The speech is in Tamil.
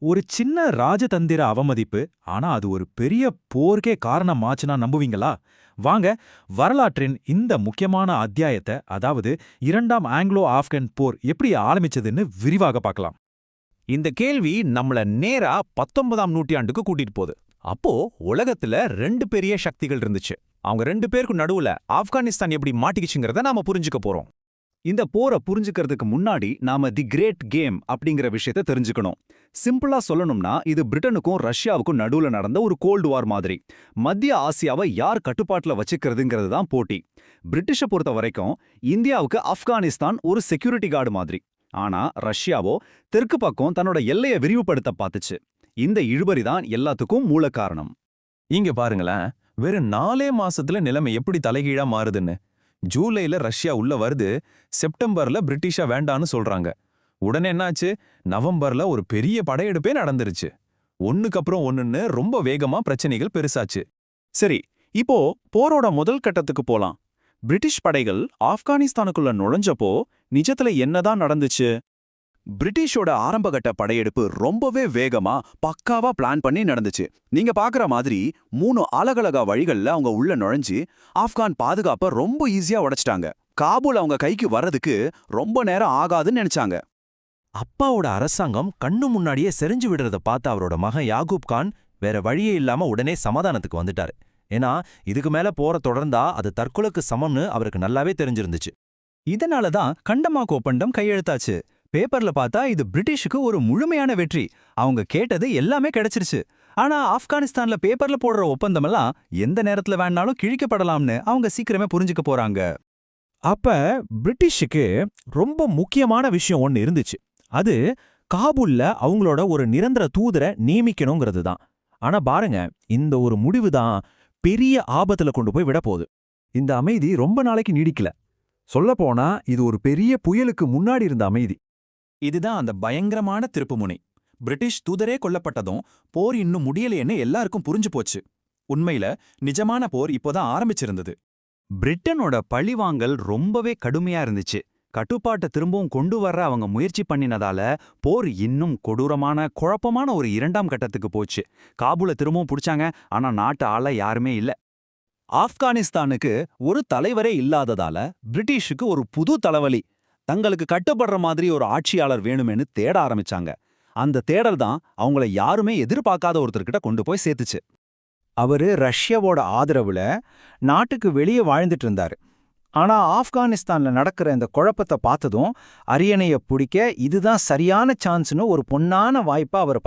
ஒரு சின்ன ராஜதந்திர அவமதிப்பு, ஆனா அது ஒரு பெரிய போர்க்கே காரணமாச்சுன்னா நம்புவீங்களா? வாங்க, வரலாற்றின் இந்த முக்கியமான அத்தியாயத்தை, அதாவது இரண்டாம் ஆங்கிலோ ஆப்கன் போர் எப்படி ஆரம்பிச்சதுன்னு விரிவாக பார்க்கலாம். இந்த கேள்வி நம்மள நேரா 19ஆம் நூற்றாண்டுக்கு கூட்டிட்டு போகுது. அப்போ உலகத்துல ரெண்டு பெரிய சக்திகள் இருந்துச்சு. அவங்க ரெண்டு பேருக்கு நடுவுல ஆப்கானிஸ்தான் எப்படி மாட்டிக்கிச்சுங்கிறத நாம புரிஞ்சுக்க போறோம். இந்த போரை புரிஞ்சுக்கிறதுக்கு முன்னாடி நாம தி கிரேட் கேம் அப்படிங்கிற விஷயத்தை தெரிஞ்சுக்கணும். சிம்பிளா சொல்லணும்னா இது பிரிட்டனுக்கும் ரஷ்யாவுக்கும் நடுவுல நடந்த ஒரு கோல்டு வார் மாதிரி. மத்திய ஆசியாவை யார் கட்டுப்பாட்டுல வச்சுக்கிறதுங்கிறது தான் போட்டி. பிரிட்டிஷை பொறுத்த வரைக்கும் இந்தியாவுக்கு ஆப்கானிஸ்தான் ஒரு செக்யூரிட்டி கார்டு மாதிரி. ஆனா ரஷ்யாவோ தெற்கு பக்கம் தன்னோட எல்லையை விரிவுபடுத்த பார்த்துச்சு. இந்த இழுபறி தான் எல்லாத்துக்கும் மூல காரணம். இங்க பாருங்களேன், வெறும் 4 மாசத்துல நிலைமை எப்படி தலைகீழா மாறுதுன்னு. ஜூலைல ரஷ்யா உள்ள வருது, செப்டம்பர்ல பிரிட்டிஷா வேண்டான்னு சொல்றாங்க. உடனே என்னாச்சு? நவம்பர்ல ஒரு பெரிய படையெடுப்பே நடந்துருச்சு. ஒண்ணுக்கு அப்புறம் ஒண்ணுன்னு ரொம்ப வேகமா பிரச்சனைகள் பெருசாச்சு. சரி, இப்போ போரோட முதல் கட்டத்துக்கு போலாம். பிரிட்டிஷ் படைகள் ஆப்கானிஸ்தானுக்குள்ள நுழைஞ்சப்போ நிஜத்துல என்னதான் நடந்துச்சு? பிரிட்டிஷோட ஆரம்பகட்ட படையெடுப்பு ரொம்பவே வேகமா பக்காவா பிளான் பண்ணி நடந்துச்சு. நீங்க பாக்குற மாதிரி 3 அலகலகா வழிகள்ல அவங்க உள்ள நுழைஞ்சு ஆப்கான் பாதுகாப்ப ரொம்ப ஈஸியா உடைச்சிட்டாங்க. காபூல் அவங்க கைக்கு வர்றதுக்கு ரொம்ப நேரம் ஆகாதுன்னு நினைச்சாங்க. அப்பாவோட அரசாங்கம் கண்ணு முன்னாடியே செறிஞ்சு விடுறத பார்த்த அவரோட மகன் யாகூப் கான் வேற வழியே இல்லாம உடனே சமாதானத்துக்கு வந்துட்டாரு. ஏன்னா இதுக்கு மேல போற தொடர்ந்தா அது தற்கொலைக்கு சமம்னு அவருக்கு நல்லாவே தெரிஞ்சிருந்துச்சு. இதனால தான் கண்டமாக் ஒப்பந்தம் கையெழுத்தாச்சு. பேப்பர்ல பார்த்தா இது பிரிட்டிஷுக்கு ஒரு முழுமையான வெற்றி. அவங்க கேட்டது எல்லாமே கிடைச்சிருச்சு. ஆனா ஆப்கானிஸ்தான்ல பேப்பர்ல போடுற ஒப்பந்தமெல்லாம் எந்த நேரத்துல வேணாலும் கிழிக்கப்படலாம்னு அவங்க சீக்கிரமே புரிஞ்சுக்க போறாங்க. அப்ப பிரிட்டிஷுக்கு ரொம்ப முக்கியமான விஷயம் ஒன்னு இருந்துச்சு. அது காபூல்ல அவங்களோட ஒரு நிரந்தர தூதரை நியமிக்கணுங்கிறது தான். ஆனா பாருங்க, இந்த ஒரு முடிவு தான் பெரிய ஆபத்துல கொண்டு போய் விட போகுது. இந்த அமைதி ரொம்ப நாளைக்கு நீடிக்கல. சொல்லப்போனா இது ஒரு பெரிய புயலுக்கு முன்னாடி இருந்த அமைதி. இதுதான் அந்த பயங்கரமான திருப்புமுனை. பிரிட்டிஷ் தூதரே கொல்லப்பட்டதும் போர் இன்னும் முடியலையேன்னு எல்லாருக்கும் புரிஞ்சு போச்சு. உண்மையில நிஜமான போர் இப்போதான் ஆரம்பிச்சிருந்தது. பிரிட்டனோட பழிவாங்கல் ரொம்பவே கடுமையா இருந்துச்சு. கட்டுப்பாட்டை திரும்பவும் கொண்டு வர்ற அவங்க முயற்சி பண்ணினதால போர் இன்னும் கொடூரமான குழப்பமான ஒரு 2ஆம் கட்டத்துக்கு போச்சு. காபூலை திரும்பவும் பிடிச்சாங்க, ஆனா நாட்டு ஆள யாருமே இல்ல. ஆப்கானிஸ்தானுக்கு ஒரு தலைவரே இல்லாததால பிரிட்டிஷுக்கு ஒரு புது தலைவலி. தங்களுக்கு கட்டுப்படுற மாதிரி ஒரு ஆட்சியாளர் வேணுமென்னு தேட ஆரம்பிச்சாங்க. அந்த தேடல் தான் அவங்கள யாருமே எதிர்பார்க்காத ஒருத்தர்கிட்ட கொண்டு போய் சேர்த்துச்சு. அவரு ரஷ்யாவோட ஆதரவுல நாட்டுக்கு வெளியே வாழ்ந்துட்டு இருந்தாரு. ஆனா ஆப்கானிஸ்தான்ல நடக்கிற இந்த குழப்பத்தை பார்த்ததும் அரியணைய பிடிக்க இதுதான் சரியான சான்ஸ்னு ஒரு பொன்னான வாய்ப்பா அவர்